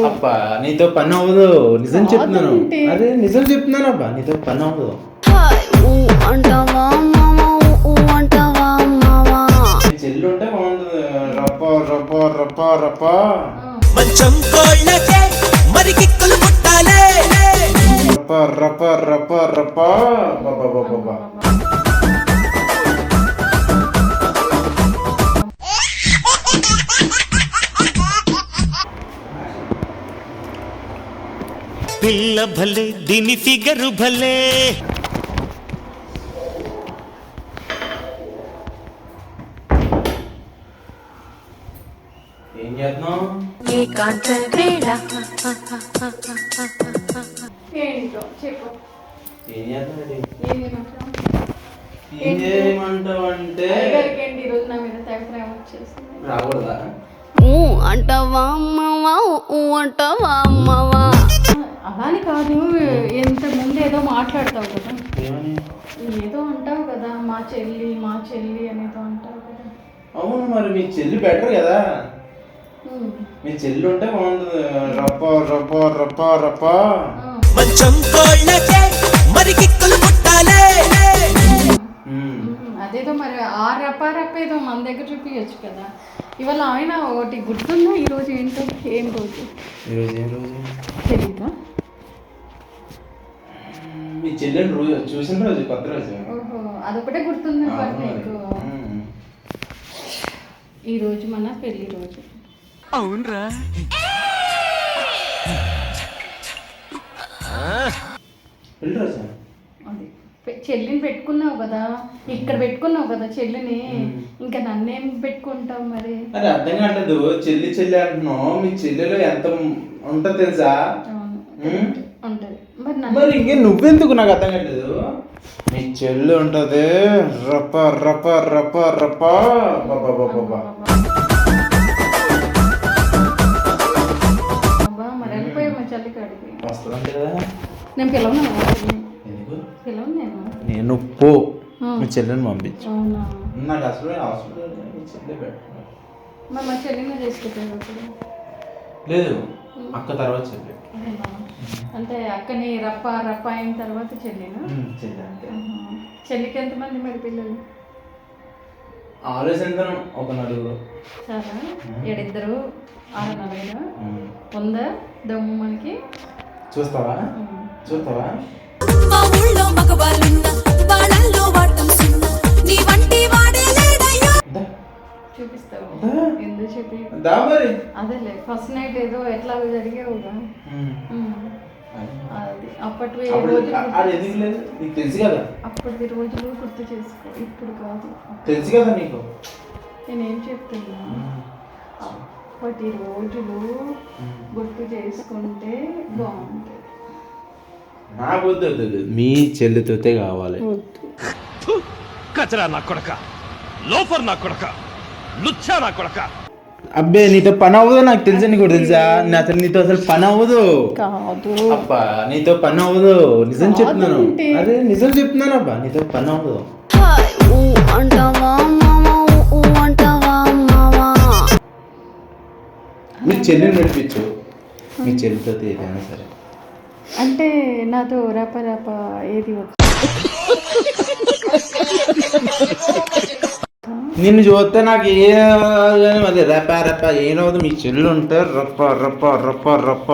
అబ్బా నీతో పని అవ్వదు, నిజం చెప్తున్నాను. అరే నిజం చెప్తున్నాను అబ్బా, నీతో పని అవ్వదు. చెల్లి ఉంటే బాగుంటుంది. రప్ప రప్ప రప్ప రప్ప మంచం కోళ్ళకే మరి కిక్కులు పుట్టాలే. రప్ప రప్ప రప్ప రప్ప బాబా బాబా. పిల్ల భలే దీని ఫిగరు భలే. ఏం చేస్తున్నావు? ఏంటో చెప్పు. ఏం చేస్తున్నావు? ఏం చేయమంటావు? ఏం చేయమంటావు అంటే అయ్యగారికేంటి ఈరోజు నా మీద తెగ ప్రేమ వచ్చేసింది. రాకూడదా? అంటావా అమ్మవా అంటావా అమ్మవా. అలాని కాదు, ఎంత ముందు ఏదో మాట్లాడతావు కదా, ఏమని? ఏదో అంటావు కదా, మా చెల్లి అనేదో అంటావు కదా. అవును, మరి మీ చెల్లి బెటర్ కదా. మీ చెల్లి ఉంటే బాగుంటుంది. రప్ప రప్ప రప్ప రప్ప మంచం కోళ్ళకే మరి కిక్కులు పుట్టాలే. అదేదో మరి ఆ రప్ప ఏదో మన దగ్గర చూపించచ్చు కదా. ఇవాళ ఆయన ఒకటి గుర్తుందా? ఈరోజు ఏంటో, ఏం రోజు? ఈరోజు ఏం రోజు తెలీదా? మీ చెల్లెని రోజు చూసిన రోజు, కొత్త రోజు. ఓహో, అదొకటే గుర్తుంది నీకు. ఈ రోజు మన పెళ్లి రోజు. అవునరా? పెళ్లి రోజు అది చెల్లిని పెట్టుకున్నావు కదా, ఇక్కడ పెట్టుకున్నావు కదా చెల్లిని, ఇంకా నన్నేం పెట్టుకుంటావు మరి? అది అర్థం కావట్లేదు. చెల్లి చెల్లి అంటున్నావు, మీ చెల్లెలో ఎంత ఉంటుందో తెలుసా? ఉంటది మరి ఇంకే నువ్వెందుకు నాకు అర్థం కావట్లేదు. మీ చెల్లి ఉంటది రప్ప రప్ప రప్ప రప్ప బాబా బాబా. మరి వెళ్ళిపోయా మా చెల్లి కాడికి. వస్తుందంటే కదా. నేను పిలవను. ఎందుకు పిలవను నేను పో, మీ చెల్లెని పంపించు. అవునా? నాకు అసలు అవసరం లేదు. మీ చెల్లి పెట్టు. మరి మా చెల్లిని చేసుకుంటాను ఇప్పుడు. లేదు, అక్క తర్వాత చెల్లి. అంటే అక్కని రప్ప అయిన తర్వాత చెల్లినా? చెల్లి అంతే. చెల్లికి ఎంతమంది మరి పిల్లలు? ఆలోచించను, ఒక నలుగురు. చాలా? 7 6 4 ఉందా దమ్ము మనకి? చూస్తావా? చూస్తావా? మా ఊళ్ళో మగవాళ్ళున్నా వాళ్ళల్లో వాటం సున్నా నీ వంటి వాడే లేడయ్యో. చూపిస్తావు? ఎందుకు చూపి? అదేలే, ఫస్ట్ నైట్ ఏదో ఎట్లా జరిగేవుగా. అది అప్పటి తెలుసు కదా. అప్పటి రోజులు గుర్తు చేసుకో, ఇప్పుడు కాదు. తెలుసు కదా నీకు. నేనేం చెప్తున్నా, అప్పటి రోజులు గుర్తు చేసుకుంటే బాగుంటుంది. నాకు వద్దు, మీ చెల్లితోతే కావాలి. కచరా నా కొడక, లోఫర్ నా కొడక, లుచ్చా నా కొడక. అబ్బే నీతో పని అవ్వదు, నాకు తెలుసు. నీకు తెలుసా, అసలు నీతో అసలు పని అవ్వదు. కాదు అబ్బా, నీతో పని అవ్వదు, నిజం చెప్తున్నాను. అరే నిజం చెప్తున్నాను అబ్బా, నీతో పని అవ్వదు. అంటావా అమ్మవా అంటావా అమ్మవా. మీ చెల్లిని నడిపించు, మీ చెల్లితో ఏదైనా సరే. అంటే నాతో రప ఏది నిన్ను చూస్తే నాకు అది రెప్ప ఏనవుతుంది. మీ చెల్లి ఉంటే రప్ప రప్ప రప్ప రప్ప.